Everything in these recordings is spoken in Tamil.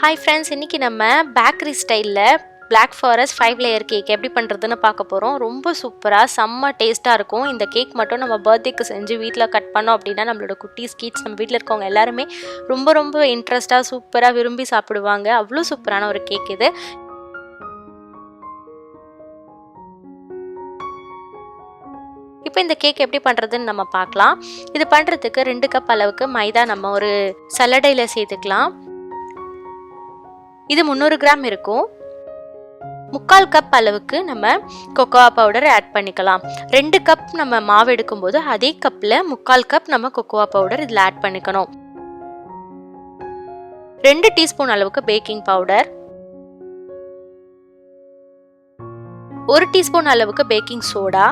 Hi friends, இன்னைக்கு நம்ம பேக்கரி ஸ்டைல்ல Black Forest 5 layer கேக் எப்படி பண்றதுன்னு பார்க்க போறோம். ரொம்ப சூப்பரா செம்ம டேஸ்டா இருக்கும். இந்த கேக் மட்டும் நம்ம பர்த்டேக்கு செஞ்சு வீட்ல கட் பண்ணோம் அப்படினா நம்மளோட குட்டீஸ் கிட்ஸ் நம்ம வீட்ல இருக்கவங்க எல்லாரும் ரொம்ப இன்ட்ரஸ்டா சூப்பரா விரும்பி சாப்பிடுவாங்க. அவ்ளோ சூப்பரான ஒரு கேக் இது. இப்போ இந்த கேக் எப்படி பண்றதுன்னு நம்ம பார்க்கலாம். இது பண்றதுக்கு 2 கப் அளவுக்கு மைதா நம்ம ஒரு சல்லடையில சேர்த்துக்கலாம். இது 300 கிராம் இருக்கும். 3/4 கப் அளவுக்கு நம்ம கொக்கோ பவுடர் ஆட் பண்ணிக்கலாம். 2 கப் நம்ம மாவு எடுக்கும்போது அதே கப்ல 3/4 கப் நம்ம கொக்கோ பவுடர் இதுல ஆட் பண்ணிக்கணும். 2 டீஸ்பூன் அளவுக்கு பேக்கிங் பவுடர், 1 டீஸ்பூன் அளவுக்கு பேக்கிங் சோடா,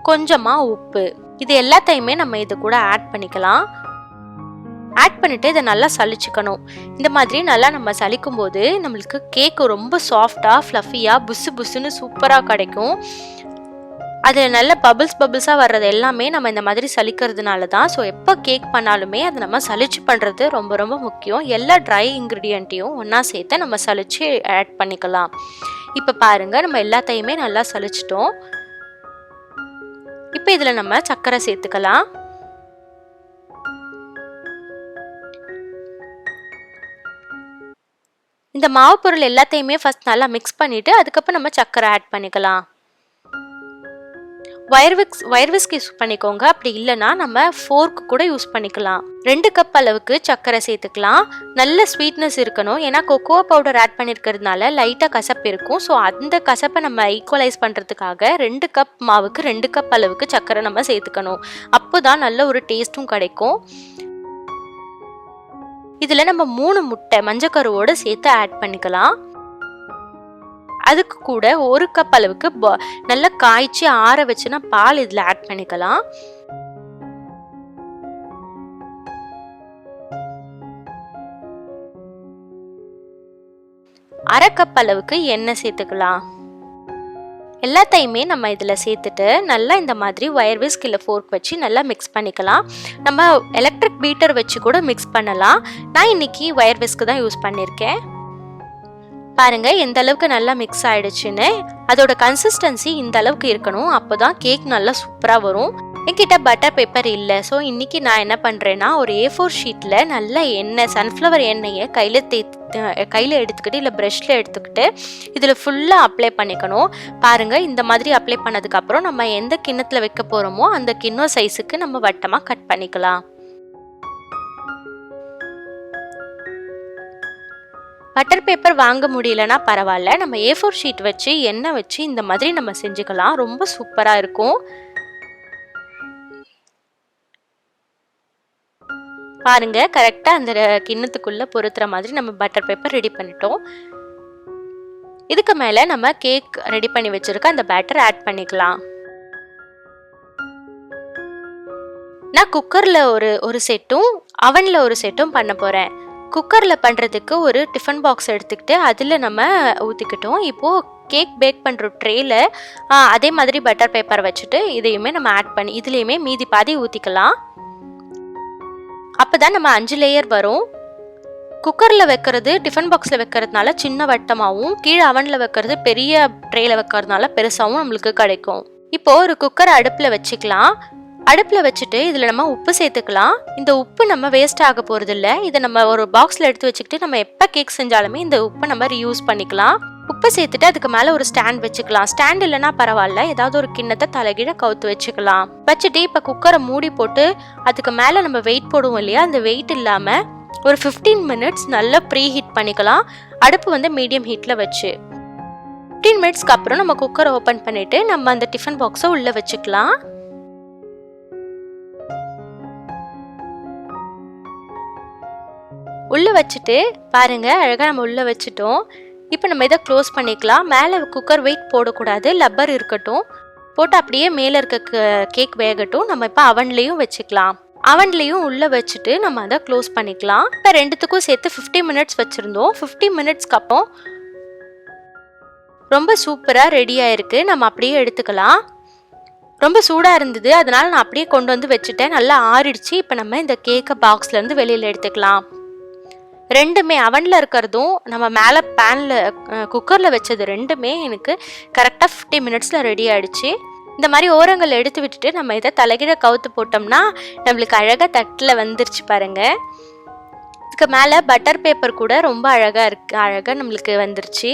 கொஞ்சமா உப்பு. இது எல்லாத்தையுமே நம்ம இது கூட ஆட் பண்ணிக்கலாம். ஆட் பண்ணிட்டு இதை நல்லா சலிச்சுக்கணும். இந்த மாதிரி நல்லா நம்ம சலிக்கும் போது நம்மளுக்கு கேக் ரொம்ப சாஃப்டா ஃப்ளஃபியா புசு புசுன்னு சூப்பரா கிடைக்கும். அது நல்ல பபிள்ஸா வர்றது எல்லாமே நம்ம இந்த மாதிரி சலிக்கிறதுனால தான். ஸோ எப்போ கேக் பண்ணாலுமே அதை நம்ம சலிச்சு பண்ணுறது ரொம்ப முக்கியம். எல்லா ட்ரை இன்க்ரீடியண்ட்டையும் ஒன்றா சேர்த்து நம்ம சலிச்சு ஆட் பண்ணிக்கலாம். இப்போ பாருங்க, நம்ம எல்லாத்தையுமே நல்லா சலிச்சிட்டோம். இப்போ இதில் நம்ம சர்க்கரை சேர்த்துக்கலாம். இந்த மாவு பொருள் எல்லாத்தையுமே ஃபர்ஸ்ட் நல்லா மிக்ஸ் பண்ணிட்டு அதுக்கப்புறம் நம்ம சர்க்கரை ஆட் பண்ணிக்கலாம். வயர் விஸ்க் யூஸ் பண்ணிக்கோங்க. அப்படி இல்லைன்னா நம்ம ஃபோர்க் கூட யூஸ் பண்ணிக்கலாம். 2 கப் அளவுக்கு சர்க்கரை சேர்த்துக்கலாம். நல்ல ஸ்வீட்னஸ் இருக்கணும். ஏன்னா கொக்கோ பவுடர் ஆட் பண்ணியிருக்கிறதுனால லைட்டாக கசப்பு இருக்கும். ஸோ அந்த கசப்பை நம்ம ஈக்குவலைஸ் பண்ணுறதுக்காக 2 கப் மாவுக்கு 2 கப் அளவுக்கு சர்க்கரை நம்ம சேர்த்துக்கணும். அப்போ தான் நல்ல ஒரு டேஸ்ட்டும் கிடைக்கும். இதில் நம்ம 3 முட்டை மஞ்சக்கருவோடு சேர்த்து ஆட் பண்ணிக்கலாம். அதுக்கு கூட 1 கப் அளவுக்கு நல்லா காய்ச்சி ஆற வச்சுனா பால் இதில் ஆட் பண்ணிக்கலாம். அரை கப் அளவுக்கு எண்ணெய் சேர்த்துக்கலாம். எல்லாத்தையுமே நம்ம இதில் சேர்த்துட்டு நல்லா இந்த மாதிரி வயர் விஸ்க் இல்லை ஃபோர்க் வச்சு நல்லா மிக்ஸ் பண்ணிக்கலாம். நம்ம எலக்ட்ரிக் பீட்டர் வச்சு கூட மிக்ஸ் பண்ணலாம். நான் இன்னைக்கு வயர் விஸ்க் தான் யூஸ் பண்ணியிருக்கேன். பாருங்க எந்த அளவுக்கு நல்லா மிக்ஸ் ஆயிடுச்சுன்னு. அதோட கன்சிஸ்டன்சி இந்த அளவுக்கு இருக்கணும். அப்போதான் கேக் நல்லா சூப்பராக வரும். என்கிட்ட பட்டர் பேப்பர் இல்லை. ஸோ இன்னைக்கு நான் என்ன பண்ணுறேன்னா ஒரு A4 ஷீட்டில் நல்ல எண்ணெய் சன்ஃப்ளவர் எண்ணெயை கையில் எடுத்துக்கிட்டு இல்லை ப்ரஷில் எடுத்துக்கிட்டு இதில் ஃபுல்லாக அப்ளை பண்ணிக்கணும். பாருங்கள், இந்த மாதிரி அப்ளை பண்ணதுக்கப்புறம் நம்ம எந்த கிண்ணத்தில் வைக்க போகிறோமோ அந்த கிண்ணம் சைஸுக்கு நம்ம வட்டமாக கட் பண்ணிக்கலாம். பட்டர் பேப்பர் வாங்க முடியலன்னா பரவாயில்ல, நம்ம A4 ஷீட் வச்சு எண்ணெய் வச்சு இந்த மாதிரி நம்ம செஞ்சுக்கலாம். ரொம்ப சூப்பராக இருக்கும். பாருங்க, கரெக்டாக அந்த கிண்ணத்துக்குள்ளே பொறுத்துற மாதிரி நம்ம பட்டர் பேப்பர் ரெடி பண்ணிட்டோம். இதுக்கு மேலே நம்ம கேக் ரெடி பண்ணி வச்சிருக்க அந்த பேட்டர் ஆட் பண்ணிக்கலாம். நான் குக்கரில் ஒரு செட்டும் அவனில் ஒரு செட்டும் பண்ண போகிறேன். குக்கரில் பண்ணுறதுக்கு ஒரு டிஃபன் பாக்ஸ் எடுத்துக்கிட்டு அதில் நம்ம ஊற்றிக்கிட்டோம். இப்போது கேக் பேக் பண்ணுற ட்ரேயில் அதே மாதிரி பட்டர் பேப்பர் வச்சுட்டு இதையுமே நம்ம ஆட் பண்ணி இதுலேயுமே மீதி பாதி ஊற்றிக்கலாம். அப்போதான் நம்ம 5 லேயர் வரும். குக்கரில் வைக்கிறது டிஃபன் பாக்ஸில் வைக்கிறதுனால சின்ன வட்டமாகவும், கீழே அவனில் வைக்கிறது பெரிய ட்ரேயில் வைக்கிறதுனால பெருசாகவும் நம்மளுக்கு கிடைக்கும். இப்போது ஒரு குக்கர் அடுப்பில் வச்சுக்கலாம். அடுப்பில் வச்சுட்டு இதில் நம்ம உப்பு சேர்த்துக்கலாம். இந்த உப்பு நம்ம வேஸ்ட் ஆக போகிறது இல்லை. இதை நம்ம ஒரு பாக்ஸில் எடுத்து வச்சுக்கிட்டு நம்ம எப்போ கேக் செஞ்சாலுமே இந்த உப்பை நம்ம ரீயூஸ் பண்ணிக்கலாம். உப்பு சேர்த்துட்டு அதுக்கு மேலே ஒரு ஸ்டாண்ட் வச்சுக்கலாம். ஸ்டாண்ட் இல்லைன்னா பரவாயில்ல, ஏதாவது ஒரு கிண்ணத்தை தலைகீழ கவுத்து வச்சுக்கலாம். வச்சுட்டு இப்போ குக்கரை மூடி போட்டு அதுக்கு மேலே நம்ம வெயிட் போடுவோம் இல்லையா, அந்த வெயிட் இல்லாமல் ஒரு 15 மினிட்ஸ் நல்லா ப்ரீ ஹீட் பண்ணிக்கலாம். அடுப்பு மீடியம் ஹீட்டில் வச்சு 15 மினிட்ஸ்க்கு அப்புறம் நம்ம குக்கரை ஓப்பன் பண்ணிவிட்டு நம்ம அந்த டிஃபன் பாக்ஸை உள்ளே வச்சுக்கலாம். உள்ளே வச்சுட்டு பாருங்க, அழகாக நம்ம உள்ளே வச்சுட்டோம். இப்போ நம்ம இதை க்ளோஸ் பண்ணிக்கலாம். மேலே குக்கர் வெயிட் போடக்கூடாது, லப்பர் இருக்கட்டும். போட்டு அப்படியே மேலே இருக்க கேக் வேகட்டும். நம்ம இப்போ அவன்லேயும் வச்சுக்கலாம். அவன்லேயும் உள்ளே வச்சுட்டு நம்ம அதை க்ளோஸ் பண்ணிக்கலாம். இப்போ ரெண்டுத்துக்கும் சேர்த்து 50 மினிட்ஸ் வச்சுருந்தோம். 50 மினிட்ஸ்க்கு அப்புறம் ரொம்ப சூப்பராக ரெடி ஆயிருக்கு. நம்ம அப்படியே எடுத்துக்கலாம். ரொம்ப சூடாக இருந்தது, அதனால நான் அப்படியே கொண்டு வந்து வச்சுட்டேன். நல்லா ஆறிடுச்சு. இப்போ நம்ம இந்த கேக்கை பாக்ஸ்லேருந்து வெளியில் எடுத்துக்கலாம். ரெண்டுமே அவனில் இருக்கிறதும் நம்ம மேலே பேனில் குக்கரில் வச்சது ரெண்டுமே எனக்கு கரெக்டாக 50 மினிட்ஸில் ரெடி ஆகிடுச்சு. இந்த மாதிரி ஓரங்கள் எடுத்து விட்டுட்டு நம்ம இதை தலைகீழ கவுத்து போட்டோம்னா நம்மளுக்கு அழகாக தட்டில் வந்துருச்சு பாருங்கள். இதுக்கு மேலே பட்டர் பேப்பர் கூட ரொம்ப அழகாக நம்மளுக்கு வந்துருச்சு.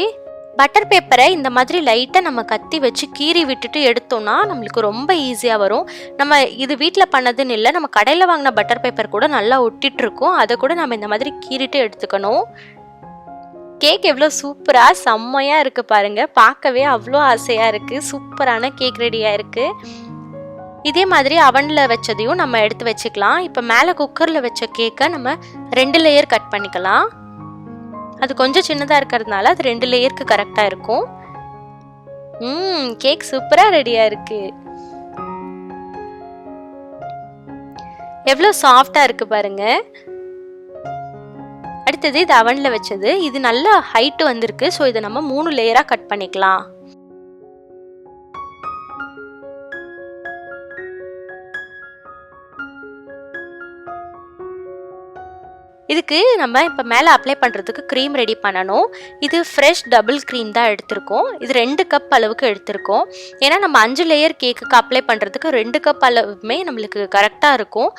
பட்டர் பேப்பரை இந்த மாதிரி லைட்டாக நம்ம கத்தி வச்சு கீறி விட்டுட்டு எடுத்தோம்னா நம்மளுக்கு ரொம்ப ஈஸியாக வரும். நம்ம இது வீட்டில் பண்ணதுன்னு இல்லை, நம்ம கடையில் வாங்கின பட்டர் பேப்பர் கூட நல்லா ஒட்டிகிட்ருக்கோம். அதை கூட நம்ம இந்த மாதிரி கீறிட்டு எடுத்துக்கணும். கேக் எவ்வளோ சூப்பராக செம்மையாக இருக்குது பாருங்கள். பார்க்கவே அவ்வளோ ஆசையாக இருக்குது. சூப்பரான கேக் ரெடியாக இருக்குது. இதே மாதிரி அவனில் வச்சதையும் நம்ம எடுத்து வச்சுக்கலாம். இப்போ மேலே குக்கரில் வச்ச கேக்கை நம்ம 2 லேயர் கட் பண்ணிக்கலாம். அது கொஞ்சம் சின்னதாக இருக்கிறதுனால அது 2 லேயருக்கு கரெக்டாக இருக்கும். கேக் சூப்பராக ரெடியாக இருக்கு. எவ்வளோ சாஃப்டாக இருக்கு பாருங்க. அடுத்தது இது அவனில் வச்சது. இது நல்ல ஹைட்டு வந்திருக்கு. ஸோ இதை நம்ம 3 லேயராக கட் பண்ணிக்கலாம். இதுக்கு நம்ம இப்போ மேலே அப்ளை பண்ணுறதுக்கு க்ரீம் ரெடி பண்ணணும். இது ஃப்ரெஷ் டபுள் க்ரீம் தான் எடுத்திருக்கோம். இது 2 கப் அளவுக்கு எடுத்திருக்கோம். ஏன்னா நம்ம 5 லேயர் கேக்குக்கு அப்ளை பண்ணுறதுக்கு 2 கப் அளவுமே நம்மளுக்கு கரெக்டாக இருக்கும்.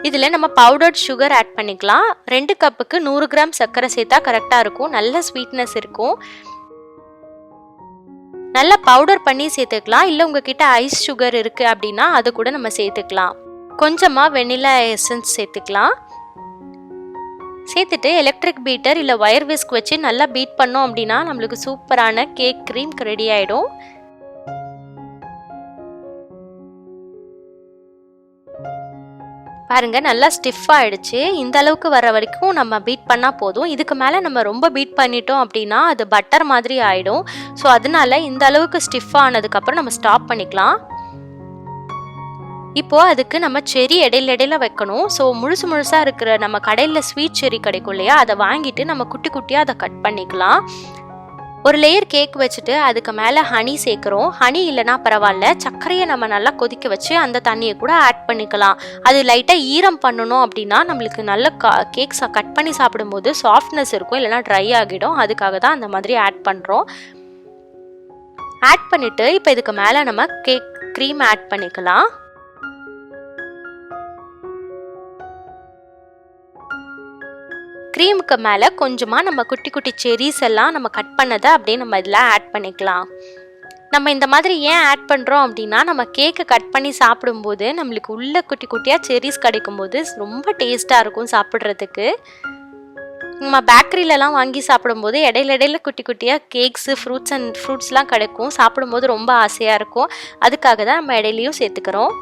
இதில் நம்ம பவுடர்ட் சுகர் ஆட் பண்ணிக்கலாம். 2 கப்புக்கு 100 கிராம் சர்க்கரை சேர்த்தா கரெக்டாக இருக்கும். நல்ல ஸ்வீட்னஸ் இருக்கும். நல்லா பவுடர் பண்ணி சேர்த்துக்கலாம். இல்லை உங்ககிட்ட ஐஸ் சுகர் இருக்குது அப்படின்னா அது கூட நம்ம சேர்த்துக்கலாம். கொஞ்சமாக வெனிலா எசன்ஸ் சேர்த்துக்கலாம். சேர்த்துட்டு எலக்ட்ரிக் பீட்டர் இல்லை ஒயர் விஸ்க் வச்சு நல்லா பீட் பண்ணோம் அப்படின்னா நம்மளுக்கு சூப்பரான கேக் க்ரீம் ரெடி ஆகிடும். பாருங்க நல்லா ஸ்டிஃபாக ஆகிடுச்சு. இந்த அளவுக்கு வர வரைக்கும் நம்ம பீட் பண்ணால் போதும். இதுக்கு மேலே நம்ம ரொம்ப பீட் பண்ணிட்டோம் அப்படின்னா அது பட்டர் மாதிரி ஆகிடும். ஸோ அதனால இந்த அளவுக்கு ஸ்டிஃபாக ஆனதுக்கப்புறம் நம்ம ஸ்டாப் பண்ணிக்கலாம். இப்போது அதுக்கு நம்ம செரி இடையில வைக்கணும். ஸோ முழுசாக இருக்கிற நம்ம கடையில் ஸ்வீட் செரி கிடைக்கும் இல்லையா, அதை வாங்கிட்டு நம்ம குட்டி குட்டியாக அதை கட் பண்ணிக்கலாம். ஒரு லேயர் கேக் வச்சுட்டு அதுக்கு மேலே ஹனி சேர்க்குறோம். ஹனி இல்லைனா பரவாயில்ல, சர்க்கரையை நம்ம நல்லா கொதிக்க வச்சு அந்த தண்ணியை கூட ஆட் பண்ணிக்கலாம். அது லைட்டாக ஈரம் பண்ணணும் அப்படின்னா நம்மளுக்கு நல்ல கேக் கட் பண்ணி சாப்பிடும்போது சாஃப்ட்னஸ் இருக்கும், இல்லைனா ட்ரை ஆகிடும். அதுக்காக தான் அந்த மாதிரி ஆட் பண்ணுறோம். ஆட் பண்ணிவிட்டு இப்போ இதுக்கு மேலே நம்ம கேக் க்ரீம் ஆட் பண்ணிக்கலாம். க்ரீமுக்கு மேலே கொஞ்சமாக நம்ம குட்டி குட்டி செரிஸ் எல்லாம் நம்ம கட் பண்ணதை அப்படியே நம்ம இதில் ஆட் பண்ணிக்கலாம். நம்ம இந்த மாதிரி ஏன் ஆட் பண்ணுறோம் அப்படின்னா நம்ம கேக்கை கட் பண்ணி சாப்பிடும்போது நம்மளுக்கு உள்ள குட்டி குட்டியாக செரிஸ் கிடைக்கும்போது ரொம்ப டேஸ்ட்டாக இருக்கும் சாப்பிட்றதுக்கு. நம்ம பேக்கரியிலலாம் வாங்கி சாப்பிடும்போது இடையில குட்டி குட்டியாக கேக்ஸு ஃப்ரூட்ஸ்லாம் கிடைக்கும். சாப்பிடும்போது ரொம்ப ஆசையாக இருக்கும். அதுக்காக தான் நம்ம இடையிலையும் சேர்த்துக்கிறோம்.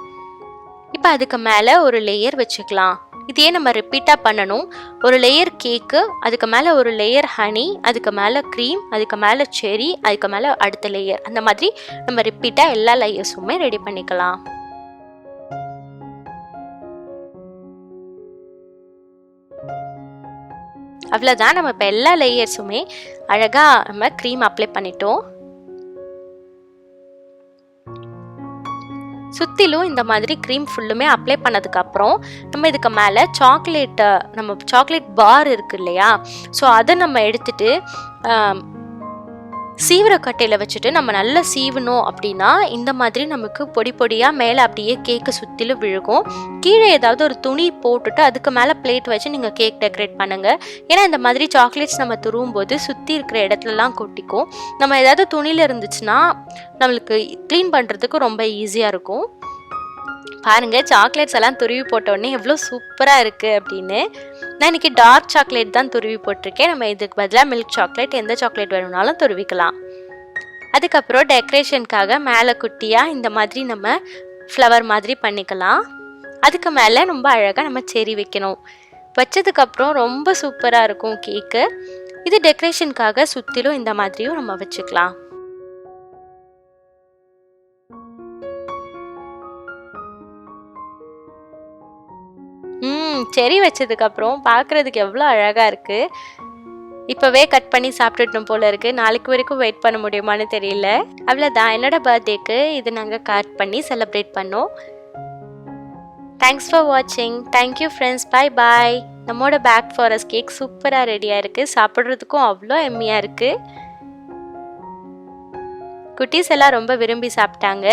இப்போ அதுக்கு மேலே ஒரு லேயர் வச்சுக்கலாம். இதே நம்ம ரிப்பீட்டாக பண்ணணும். ஒரு லேயர் கேக்கு, அதுக்கு மேலே ஒரு லேயர் ஹனி, அதுக்கு மேலே க்ரீம், அதுக்கு மேலே செரி, அதுக்கு மேலே அடுத்த லேயர், அந்த மாதிரி நம்ம ரிப்பீட்டாக எல்லா லேயர்ஸுமே ரெடி பண்ணிக்கலாம். அவ்வளோதான். நம்ம இப்போ எல்லா லேயர்ஸுமே அழகாக நம்ம க்ரீம் அப்ளை பண்ணிட்டோம். சுற்றிலும் இந்த மாதிரி க்ரீம் ஃபுல்லுமே அப்ளை பண்ணதுக்கப்புறம் நம்ம இதுக்கு மேலே சாக்லேட் பார் இருக்கு இல்லையா, ஸோ அதை நம்ம எடுத்துட்டு சீவிர கட்டையில் வச்சுட்டு நம்ம நல்லா சீவணும் அப்படின்னா இந்த மாதிரி நமக்கு பொடி பொடியாக மேலே அப்படியே கேக்கு சுற்றிலும் விழுகும். கீழே ஏதாவது ஒரு துணி போட்டுட்டு அதுக்கு மேலே பிளேட் வச்சு நீங்கள் கேக் டெக்கரேட் பண்ணுங்கள். ஏன்னா இந்த மாதிரி சாக்லேட்ஸ் நம்ம துருவும் போது சுற்றி இருக்கிற இடத்துலலாம் கொட்டிக்கும். நம்ம ஏதாவது துணியில் இருந்துச்சுன்னா நம்மளுக்கு க்ளீன் பண்ணுறதுக்கு ரொம்ப ஈஸியாக இருக்கும். பாருங்கள், சாக்லேட்ஸ் எல்லாம் துருவி போட்டோடனே எவ்வளோ சூப்பராக இருக்குது அப்படின்னு. நான் இன்றைக்கி டார்க் சாக்லேட் தான் துருவி போட்டிருக்கேன். நம்ம இதுக்கு பதிலாக மில்க் சாக்லேட், எந்த சாக்லேட் வேணும்னாலும் துருவிக்கலாம். அதுக்கப்புறம் டெக்கரேஷனுக்காக மேலே குட்டியாக இந்த மாதிரி நம்ம ஃப்ளவர் மாதிரி பண்ணிக்கலாம். அதுக்கு மேலே ரொம்ப அழகாக நம்ம செரி வைக்கணும். வச்சதுக்கப்புறம் ரொம்ப சூப்பராக இருக்கும் கேக்கு. இது டெக்கரேஷனுக்காக சுற்றிலும் இந்த மாதிரியும் நம்ம வச்சுக்கலாம். செரி வச்சதுக்கப்புறம் பார்க்குறதுக்கு எவ்வளோ அழகாக இருக்குது. இப்போவே கட் பண்ணி சாப்பிட்டுட்டோம் போல இருக்குது. நாளைக்கு வரைக்கும் வெயிட் பண்ண முடியுமான்னு தெரியல. அவ்வளோதான், என்னோட பர்த்டேக்கு இது நாங்கள் கட் பண்ணி செலிப்ரேட் பண்ணோம். தேங்க்ஸ் ஃபார் வாட்சிங். Thank you friends. Bye bye. நம்மளோட பேக் ஃபாரஸ்ட் கேக் சூப்பராக ரெடியாக இருக்குது. சாப்பிட்றதுக்கும் அவ்வளோ எம்மியாக இருக்குது. குட்டீஸ் எல்லாம் ரொம்ப விரும்பி சாப்பிட்டாங்க.